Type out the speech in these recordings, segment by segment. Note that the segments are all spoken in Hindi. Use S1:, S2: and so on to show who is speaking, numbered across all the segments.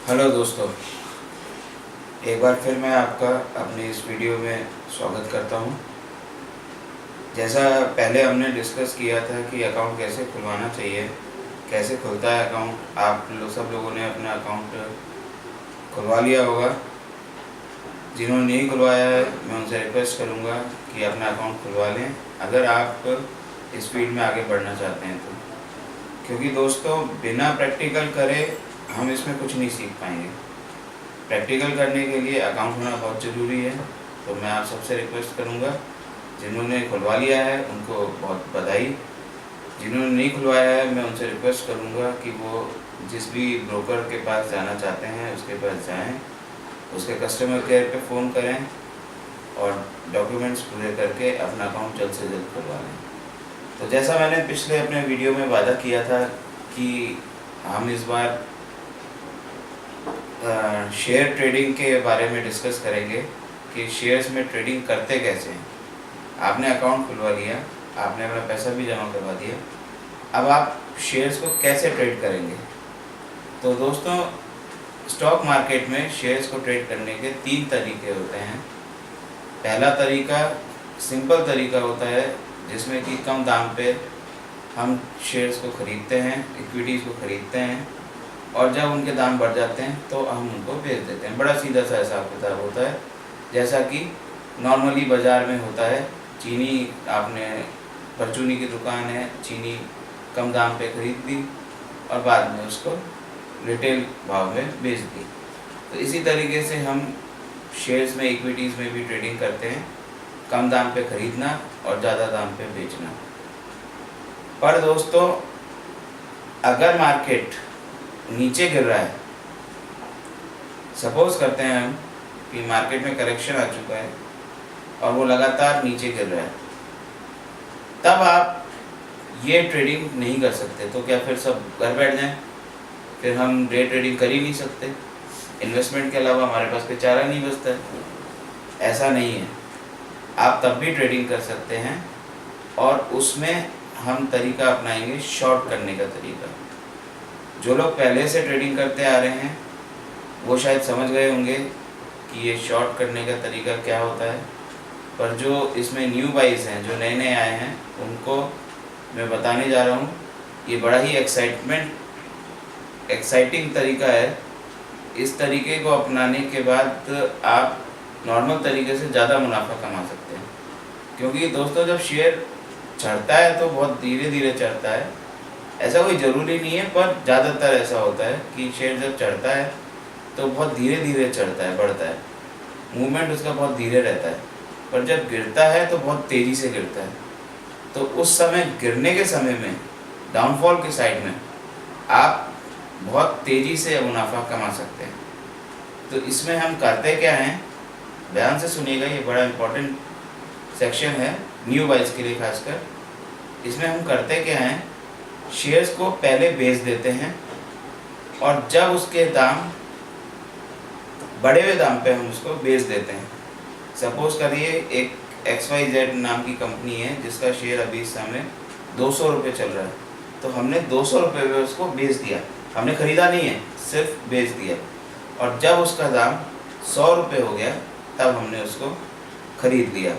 S1: हेलो दोस्तों, एक बार फिर मैं आपका अपने इस वीडियो में स्वागत करता हूं। जैसा पहले हमने डिस्कस किया था कि अकाउंट कैसे खुलवाना चाहिए, कैसे खुलता है अकाउंट। सब लोगों ने अपना अकाउंट खुलवा लिया होगा। जिन्होंने नहीं खुलवाया है मैं उनसे रिक्वेस्ट करूंगा कि अपना अकाउंट खुलवा लें, अगर आप इस फील्ड में आगे बढ़ना चाहते हैं तो। क्योंकि दोस्तों, बिना प्रैक्टिकल करे हम इसमें कुछ नहीं सीख पाएंगे। प्रैक्टिकल करने के लिए अकाउंट होना बहुत ज़रूरी है। तो मैं आप सबसे रिक्वेस्ट करूंगा, जिन्होंने खुलवा लिया है उनको बहुत बधाई, जिन्होंने नहीं खुलवाया है मैं उनसे रिक्वेस्ट करूंगा कि वो जिस भी ब्रोकर के पास जाना चाहते हैं उसके पास जाएं, उसके कस्टमर केयर पे फ़ोन करें और डॉक्यूमेंट्स पूरे करके अपना अकाउंट जल्द से जल्द खुलवा लें। तो जैसा मैंने पिछले अपने वीडियो में वादा किया था कि हम इस बार शेयर ट्रेडिंग के बारे में डिस्कस करेंगे कि शेयर्स में ट्रेडिंग करते कैसे हैं। आपने अकाउंट खुलवा लिया, आपने अपना पैसा भी जमा करवा दिया, अब आप शेयर्स को कैसे ट्रेड करेंगे। तो दोस्तों, स्टॉक मार्केट में शेयर्स को ट्रेड करने के 3 तरीके होते हैं। पहला तरीका सिंपल तरीका होता है, जिसमें कि कम दाम पे हम शेयर्स को ख़रीदते हैं, इक्विटीज़ को ख़रीदते हैं, और जब उनके दाम बढ़ जाते हैं तो हम उनको बेच देते हैं। बड़ा सीधा सा हिसाब किताब होता है, जैसा कि नॉर्मली बाज़ार में होता है। चीनी, आपने परचूनी की दुकान है, चीनी कम दाम पे ख़रीद ली और बाद में उसको रिटेल भाव में बेच दी। तो इसी तरीके से हम शेयर्स में, इक्विटीज़ में भी ट्रेडिंग करते हैं, कम दाम पे ख़रीदना और ज़्यादा दाम पे बेचना। पर दोस्तों, अगर मार्केट नीचे गिर रहा है, सपोज करते हैं हम कि मार्केट में करेक्शन आ चुका है और वो लगातार नीचे गिर रहा है, तब आप ये ट्रेडिंग नहीं कर सकते। तो क्या फिर सब घर बैठ जाएं? फिर हम डे ट्रेडिंग कर ही नहीं सकते? इन्वेस्टमेंट के अलावा हमारे पास कोई चारा नहीं बचता है? ऐसा नहीं है। आप तब भी ट्रेडिंग कर सकते हैं, और उसमें हम तरीका अपनाएंगे शॉर्ट करने का तरीका। जो लोग पहले से ट्रेडिंग करते आ रहे हैं वो शायद समझ गए होंगे कि ये शॉर्ट करने का तरीका क्या होता है, पर जो इसमें न्यू बाइज हैं, जो नए नए आए हैं, उनको मैं बताने जा रहा हूँ। ये बड़ा ही एक्साइटिंग तरीका है। इस तरीके को अपनाने के बाद आप नॉर्मल तरीके से ज़्यादा मुनाफा कमा सकते हैं। क्योंकि दोस्तों, जब शेयर चढ़ता है तो बहुत धीरे धीरे चढ़ता है। ऐसा कोई ज़रूरी नहीं है, पर ज़्यादातर ऐसा होता है कि शेयर जब चढ़ता है तो बहुत धीरे धीरे चढ़ता है, बढ़ता है, मूवमेंट उसका बहुत धीरे रहता है। पर जब गिरता है तो बहुत तेज़ी से गिरता है। तो उस समय, गिरने के समय में, डाउनफॉल के साइड में आप बहुत तेज़ी से मुनाफा कमा सकते हैं। तो इसमें हम करते क्या हैं, ध्यान से सुनिएगा, ये बड़ा इम्पोर्टेंट सेक्शन है न्यू बाइज के लिए खासकर। इसमें हम करते क्या हैं, शेयर्स को पहले बेच देते हैं, और जब उसके दाम बढ़े हुए दाम पे हम उसको बेच देते हैं। सपोज करिए एक XYZ नाम की कंपनी है जिसका शेयर अभी इस समय 200 रुपये चल रहा है, तो हमने 200 रुपये में उसको बेच दिया। हमने ख़रीदा नहीं है, सिर्फ बेच दिया। और जब उसका दाम 100 रुपये हो गया तब हमने उसको ख़रीद लिया।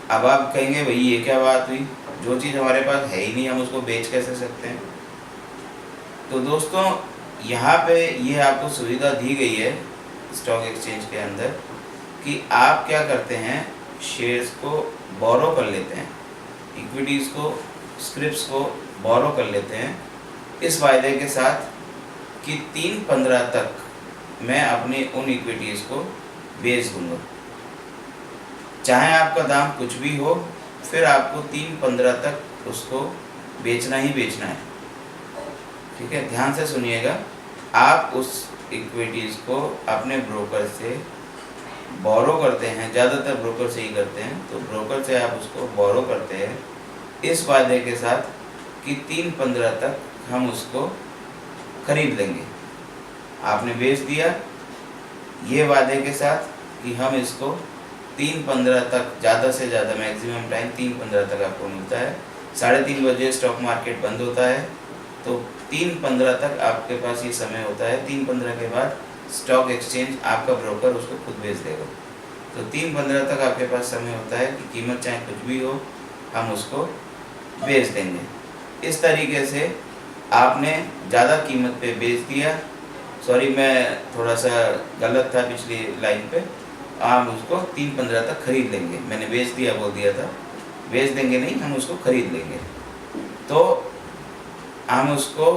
S1: अब आप कहेंगे, भाई ये क्या बात हुई, जो चीज़ हमारे पास है ही नहीं हम उसको बेच कैसे सकते हैं। तो दोस्तों, यहाँ पे ये आपको सुविधा दी गई है स्टॉक एक्सचेंज के अंदर कि आप क्या करते हैं, शेयर्स को बोरो कर लेते हैं, इक्विटीज़ को, स्क्रिप्ट्स को बोरो कर लेते हैं, इस वायदे के साथ कि 3/15 तक मैं अपनी उन इक्विटीज़ को बेच दूँगा। चाहे आपका दाम कुछ भी हो, फिर आपको 3/15 तक उसको बेचना ही बेचना है। ठीक है, ध्यान से सुनिएगा। आप उस इक्विटीज़ को अपने ब्रोकर से बोरो करते हैं, ज़्यादातर ब्रोकर से ही करते हैं, तो ब्रोकर से आप उसको बोरो करते हैं इस वायदे के साथ कि 3/15 तक हम उसको खरीद लेंगे। आपने बेच दिया ये वादे के साथ कि हम इसको 3:15 तक, ज़्यादा से ज़्यादा मैक्सिमम टाइम 3:15 तक आपको मिलता है। 3:30 बजे स्टॉक मार्केट बंद होता है, तो 3:15 तक आपके पास ये समय होता है। 3:15 के बाद स्टॉक एक्सचेंज आपका ब्रोकर उसको खुद बेच देगा। तो 3:15 तक आपके पास समय होता है कि कीमत चाहे कुछ भी हो, हम उसको बेच देंगे। इस तरीके से आपने ज़्यादा कीमत पे बेच दिया, सॉरी मैं थोड़ा सा गलत था पिछली लाइन पे, हम उसको 3:15 तक खरीद लेंगे। मैंने बेच दिया बोल दिया था, बेच देंगे नहीं, हम उसको खरीद लेंगे। तो हम उसको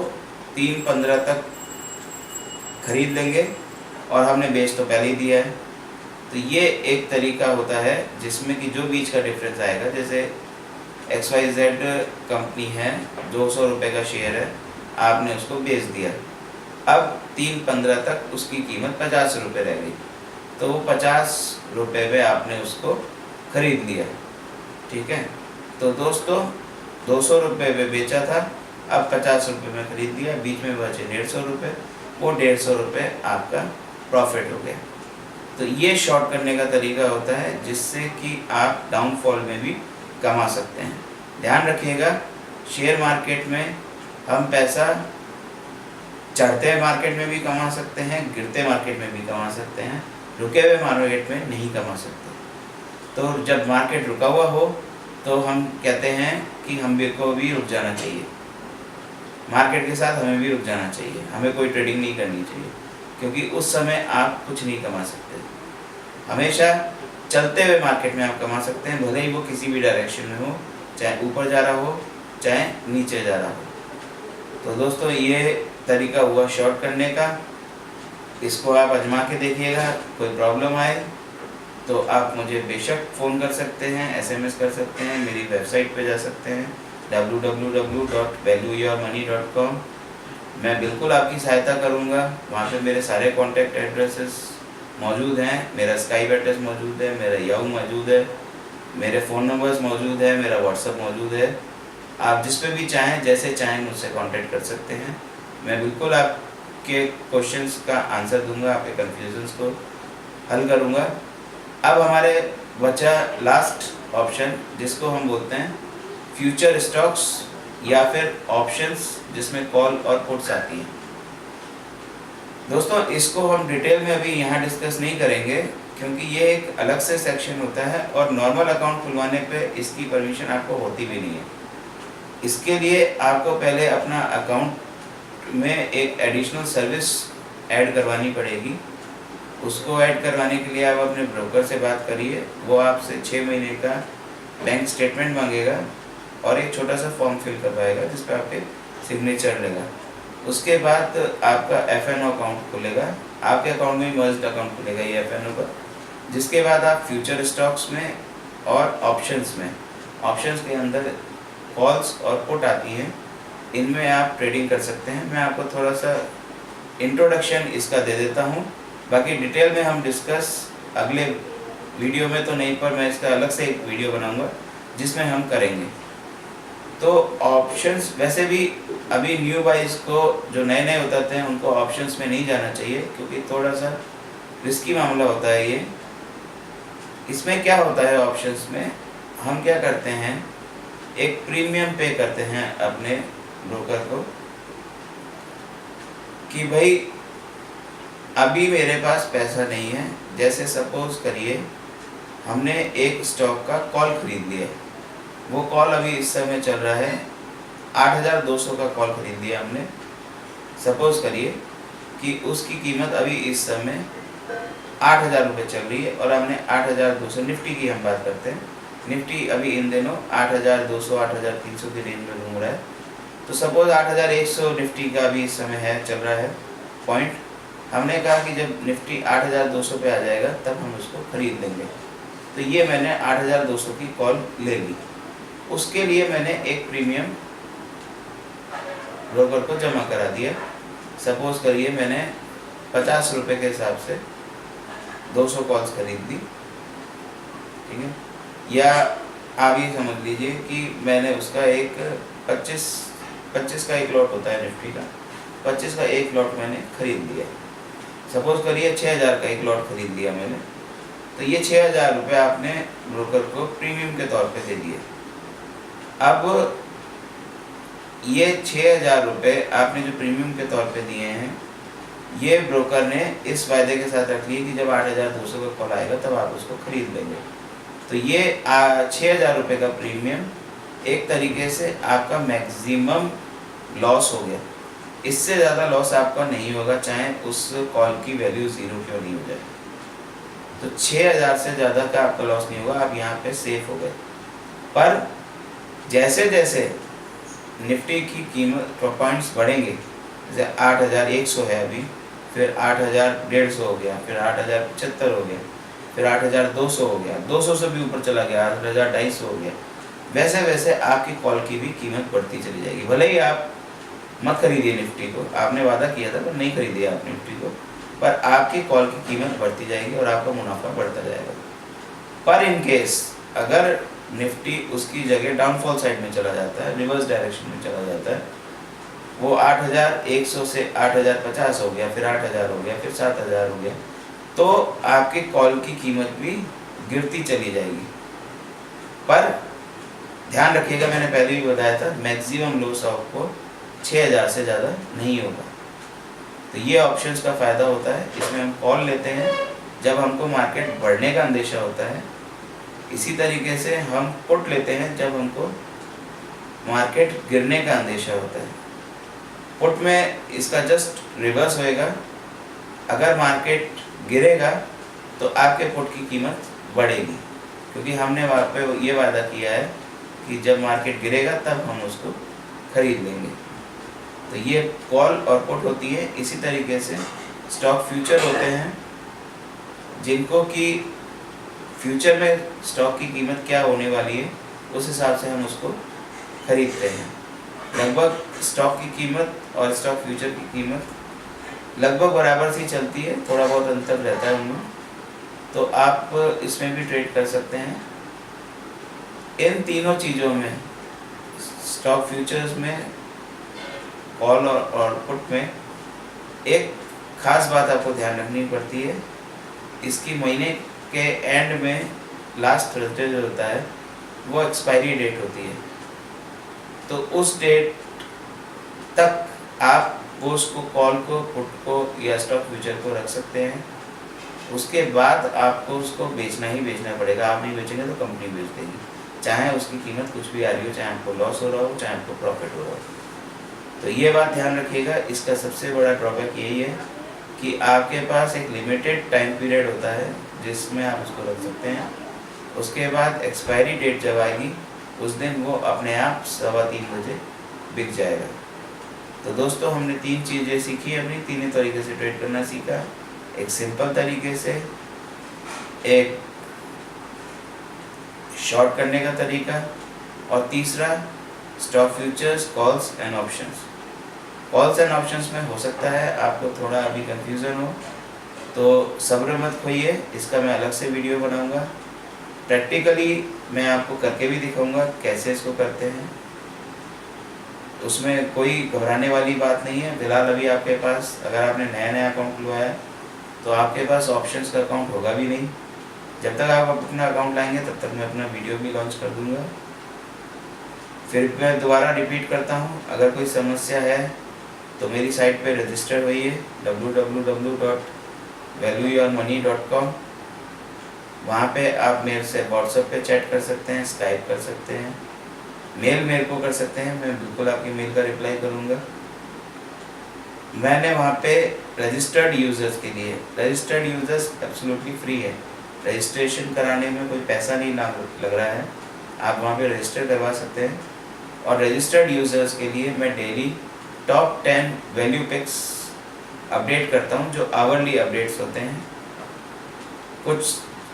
S1: 3:15 तक खरीद लेंगे और हमने बेच तो पहले ही दिया है। तो ये एक तरीका होता है जिसमें कि जो बीच का डिफरेंस आएगा, जैसे XYZ कंपनी है, 200 रुपये का शेयर है, आपने उसको बेच दिया। अब 3:15 तक उसकी कीमत 50 रुपये रह गई, तो वो 50 रुपये में आपने उसको खरीद लिया, ठीक है। तो दोस्तों 200 रुपये में बेचा था, अब 50 रुपये में खरीद लिया, बीच में बचे 150 रुपये, वो 150 रुपये आपका प्रॉफिट हो गया। तो ये शॉर्ट करने का तरीका होता है जिससे कि आप डाउनफॉल में भी कमा सकते हैं। ध्यान रखिएगा, शेयर मार्केट में हम पैसा चढ़ते हुए मार्केट में भी कमा सकते हैं, गिरते मार्केट में भी कमा सकते हैं, रुके हुए मार्केट में नहीं कमा सकते। तो जब मार्केट रुका हुआ हो तो हम कहते हैं कि हम को भी रुक जाना चाहिए, मार्केट के साथ हमें भी रुक जाना चाहिए, हमें कोई ट्रेडिंग नहीं करनी चाहिए, क्योंकि उस समय आप कुछ नहीं कमा सकते। हमेशा चलते हुए मार्केट में आप कमा सकते हैं, भले ही वो किसी भी डायरेक्शन में हो, चाहे ऊपर जा रहा हो चाहे नीचे जा रहा हो। तो दोस्तों ये तरीका हुआ शॉर्ट करने का, इसको आप आजमा के देखिएगा। कोई प्रॉब्लम आए तो आप मुझे बेशक फ़ोन कर सकते हैं, SMS कर सकते हैं, मेरी वेबसाइट पे जा सकते हैं www.valueyourmoney.com। मैं बिल्कुल आपकी सहायता करूंगा। वहाँ पे मेरे सारे कॉन्टैक्ट एड्रेसेस मौजूद हैं, मेरा स्काइप एड्रेस मौजूद है, मेरा याहू मौजूद है, मेरे फ़ोन नंबर्स मौजूद है, मेरा व्हाट्सअप मौजूद है। आप जिस पे भी चाहें, जैसे चाहें मुझसे कांटेक्ट कर सकते हैं। मैं बिल्कुल आपके क्वेश्चंस का आंसर दूंगा, आपके कन्फ्यूजन्स को हल करूंगा। अब हमारे बचा लास्ट ऑप्शन, जिसको हम बोलते हैं फ्यूचर स्टॉक्स या फिर ऑप्शंस, जिसमें कॉल और पुट्स आती हैं। दोस्तों इसको हम डिटेल में अभी यहाँ डिस्कस नहीं करेंगे, क्योंकि ये एक अलग से सेक्शन होता है और नॉर्मल अकाउंट खुलवाने पे इसकी परमिशन आपको होती भी नहीं है। इसके लिए आपको पहले अपना अकाउंट में एक एडिशनल सर्विस ऐड करवानी पड़ेगी। उसको ऐड करवाने के लिए आप अपने ब्रोकर से बात करिए, वो आपसे 6 महीने का बैंक स्टेटमेंट मांगेगा और एक छोटा सा फॉर्म फिल करवाएगा जिस पर आपके सिग्नेचर लेगा। उसके बाद आपका FNO अकाउंट खुलेगा, आपके अकाउंट में मर्ज्ड अकाउंट खुलेगा ये FNO का, जिसके बाद आप फ्यूचर स्टॉक्स में और ऑप्शंस में, ऑप्शंस के अंदर कॉल्स और पुट आती हैं, इनमें आप ट्रेडिंग कर सकते हैं। मैं आपको थोड़ा सा इंट्रोडक्शन इसका दे देता हूँ, बाकी डिटेल में हम डिस्कस अगले वीडियो में तो नहीं, पर मैं इसका अलग से एक वीडियो बनाऊंगा जिसमें हम करेंगे। तो ऑप्शंस वैसे भी अभी न्यू बाइज को जो नए नए उतरते हैं उनको ऑप्शंस में नहीं जाना चाहिए, क्योंकि थोड़ा सा रिस्की मामला होता है ये। इसमें क्या होता है, ऑप्शंस में हम क्या करते हैं, एक प्रीमियम पे करते हैं अपने ब्रोकर को कि भाई अभी मेरे पास पैसा नहीं है। जैसे सपोज करिए हमने एक स्टॉक का कॉल खरीद लिया, वो कॉल अभी इस समय चल रहा है 8,200 का कॉल खरीद लिया हमने। सपोज करिए कि उसकी कीमत अभी इस समय 8,000 रुपये चल रही है और हमने 8,200, निफ्टी की हम बात करते हैं, निफ्टी अभी इन दिनों 8,200 8,300 की रेंज में घूम रहा है। तो सपोज 8,100 निफ्टी का अभी इस समय है, चल रहा है पॉइंट। हमने कहा कि जब निफ्टी 8,200 पे आ जाएगा तब हम उसको खरीद लेंगे। तो ये मैंने 8,200 की कॉल ले ली, उसके लिए मैंने एक प्रीमियम ब्रोकर को जमा करा दिया। सपोज करिए मैंने 50 रुपये के हिसाब से 200 कॉल्स खरीद दी, ठीक है। या आप ये समझ लीजिए कि मैंने उसका एक 25 का एक लॉट होता है निफ्टी का, 25 का एक लॉट मैंने खरीद लिया। सपोज करिए 6,000 का एक लॉट खरीद लिया मैंने, तो ये 6,000 रुपये आपने ब्रोकर को प्रीमियम के तौर पे दे दिए। अब ये 6,000 रुपये आपने जो प्रीमियम के तौर पे दिए हैं, ये ब्रोकर ने इस वायदे के साथ रख लिए कि जब 8,200 का कॉल आएगा तब आप उसको खरीद लेंगे। तो ये 6,000 रुपये का प्रीमियम एक तरीके से आपका मैक्सिमम लॉस हो गया। इससे ज़्यादा लॉस आपका नहीं होगा, चाहे उस कॉल की वैल्यू 0 क्यों नहीं हो जाए। तो 6,000 से ज़्यादा का आपका लॉस नहीं होगा, आप यहाँ पे सेफ हो गए। पर जैसे जैसे निफ्टी की कीमत पॉइंट्स बढ़ेंगे, जैसे 8,100 है अभी, फिर 8,150 हो गया, फिर 8,075 हो गया, फिर 8,200 हो गया, 200 से भी ऊपर चला गया, 8,250 हो गया, वैसे वैसे आपकी कॉल की भी कीमत बढ़ती चली जाएगी। भले ही आप मत खरीदिए निफ्टी को, आपने वादा किया था पर नहीं खरीदिए आप निफ्टी को, पर आपकी कॉल की कीमत बढ़ती जाएगी और आपका मुनाफा बढ़ता जाएगा। पर इन केस अगर निफ्टी उसकी जगह डाउनफॉल साइड में चला जाता है, रिवर्स डायरेक्शन में चला जाता है, वो 8,100 से 8,050 हो गया, फिर 8,000 हो गया, फिर 7,000 हो गया, तो आपके कॉल की कीमत भी गिरती चली जाएगी। पर ध्यान रखिएगा, मैंने पहले भी बताया था, मैक्सिमम लॉस आपको 6,000 से ज़्यादा नहीं होगा। तो ये ऑप्शंस का फ़ायदा होता है, इसमें हम कॉल लेते हैं जब हमको मार्केट बढ़ने का अंदेशा होता है। इसी तरीके से हम पुट लेते हैं जब हमको मार्केट गिरने का अंदेशा होता है। पुट में इसका जस्ट रिवर्स होएगा, अगर मार्केट गिरेगा तो आपके पुट की कीमत बढ़ेगी, क्योंकि हमने वहाँ पे ये वादा किया है कि जब मार्केट गिरेगा तब हम उसको खरीद लेंगे। तो ये कॉल और पुट होती है। इसी तरीके से स्टॉक फ्यूचर होते हैं, जिनको कि फ्यूचर में स्टॉक की कीमत क्या होने वाली है उस हिसाब से हम उसको खरीदते हैं। लगभग स्टॉक की कीमत और स्टॉक फ्यूचर की कीमत लगभग बराबर सी चलती है, थोड़ा बहुत अंतर रहता है उनमें, तो आप इसमें भी ट्रेड कर सकते हैं। इन तीनों चीज़ों में, स्टॉक फ्यूचर्स में, कॉल और पुट में, एक ख़ास बात आपको ध्यान रखनी पड़ती है, इसकी महीने के एंड में लास्ट थर्सडे जो होता है वो एक्सपायरी डेट होती है। तो उस डेट तक आप वो उसको, कॉल को, पुट को या स्टॉक फ्यूचर को रख सकते हैं। उसके बाद आपको उसको बेचना ही बेचना पड़ेगा। आप नहीं बेचेंगे तो कंपनी बेच देगी, चाहे उसकी कीमत कुछ भी आ रही हो, चाहे आपको लॉस हो रहा हो, चाहे आपको प्रॉफिट हो रहा हो। तो ये बात ध्यान रखिएगा। इसका सबसे बड़ा ड्रॉबैक यही है कि आपके पास एक लिमिटेड टाइम पीरियड होता है जिसमें आप उसको रख सकते हैं। उसके बाद एक्सपायरी डेट जब आएगी उस दिन वो अपने आप 3:15 बजे बिक जाएगा। तो दोस्तों, हमने 3 चीज़ें सीखी, अपनी 3 तरीके से ट्रेड करना सीखा। एक सिंपल तरीके से, एक शॉर्ट करने का तरीका, और तीसरा stock futures, calls and options. Calls and options में हो सकता है आपको थोड़ा अभी कंफ्यूजन हो, तो सब्र मत खोइए, इसका मैं अलग से वीडियो बनाऊंगा। प्रैक्टिकली मैं आपको करके भी दिखाऊंगा कैसे इसको करते हैं, उसमें कोई घबराने वाली बात नहीं है। फिलहाल अभी आपके पास, अगर आपने नया अकाउंट खुलवाया है तो आपके पास ऑप्शंस का अकाउंट होगा भी नहीं। जब तक आप अपना अकाउंट लाएंगे तब तक मैं अपना वीडियो भी लॉन्च कर दूंगा। फिर मैं दोबारा रिपीट करता हूँ, अगर कोई समस्या है तो मेरी साइट पे रजिस्टर होइए www.valueyourmoney.com। वहाँ पे आप मेरे से व्हाट्सएप पे चैट कर सकते हैं, स्काइप कर सकते हैं, मेल मेरे को कर सकते हैं, मैं बिल्कुल आपकी मेल का रिप्लाई करूँगा। मैंने वहाँ पे रजिस्टर्ड यूज़र्स के लिए, रजिस्टर्ड यूज़र्स एब्सोल्युटली फ्री है, रजिस्ट्रेशन कराने में कोई पैसा नहीं लग रहा है, आप वहाँ पे रजिस्टर करवा सकते हैं। और रजिस्टर्ड यूज़र्स के लिए मैं daily top 10 value picks update करता हूँ, जो आवरली अपडेट्स होते हैं। कुछ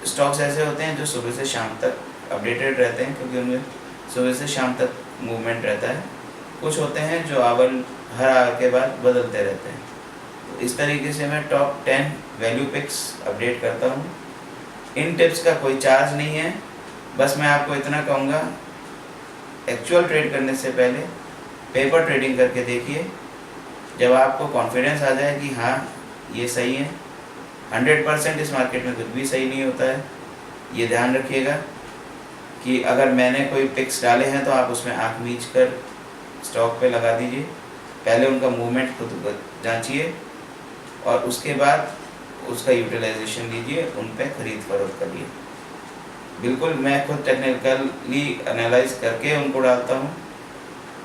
S1: स्टॉक्स ऐसे होते हैं जो सुबह से शाम तक अपडेटेड रहते हैं, क्योंकि उनमें सुबह से शाम तक मूवमेंट रहता है। कुछ होते हैं जो हर आवर के बाद बदलते रहते हैं। तो इस तरीके से मैं टॉप 10 वैल्यू पिक्स अपडेट करता हूँ। इन टिप्स का कोई चार्ज नहीं है, बस मैं आपको इतना कहूँगा, एक्चुअल ट्रेड करने से पहले पेपर ट्रेडिंग करके देखिए। जब आपको कॉन्फिडेंस आ जाए कि हाँ ये सही है, 100% इस मार्केट में कुछ भी सही नहीं होता है। ये ध्यान रखिएगा कि अगर मैंने कोई पिक्स डाले हैं तो आप उसमें आँख मीच कर स्टॉक पे लगा दीजिए। पहले उनका मूवमेंट खुद जांचिए और उसके बाद उसका यूटिलाइजेशन लीजिए, उन पे खरीद फरोख्त करिए। बिल्कुल मैं खुद टेक्निकली एनालाइज करके उनको डालता हूँ,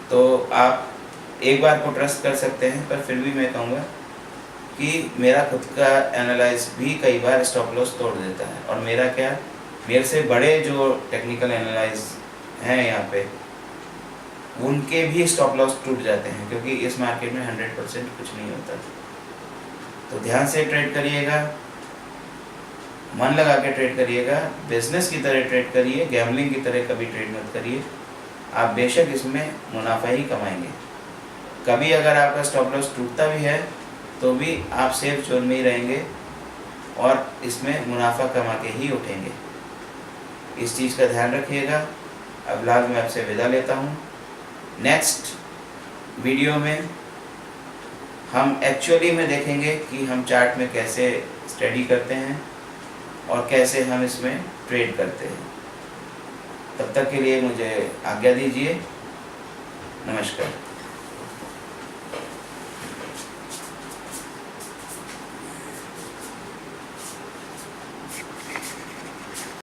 S1: तो आप एक बार को ट्रस्ट कर सकते हैं। पर फिर भी मैं कहूँगा कि मेरा खुद का एनालाइज भी कई बार स्टॉप लॉस तोड़ देता है, और मेरा क्या, मेरे से बड़े जो टेक्निकल एनालाइज हैं यहाँ पे, उनके भी स्टॉप लॉस टूट जाते हैं, क्योंकि इस मार्केट में 100% कुछ नहीं होता। तो ध्यान से ट्रेड करिएगा, मन लगा के ट्रेड करिएगा, बिजनेस की तरह ट्रेड करिए, गैम्बलिंग की तरह कभी ट्रेड मत करिए। आप बेशक इसमें मुनाफा ही कमाएंगे। कभी अगर आपका स्टॉप लॉस टूटता भी है तो भी आप सेफ जोन में ही रहेंगे और इसमें मुनाफा कमा के ही उठेंगे। इस चीज़ का ध्यान रखिएगा। अब फिलहाल मैं आपसे विदा लेता हूँ। नेक्स्ट वीडियो में हम एक्चुअली में देखेंगे कि हम चार्ट में कैसे स्टडी करते हैं और कैसे हम इसमें ट्रेड करते हैं। तब तक के लिए मुझे आज्ञा दीजिए। नमस्कार।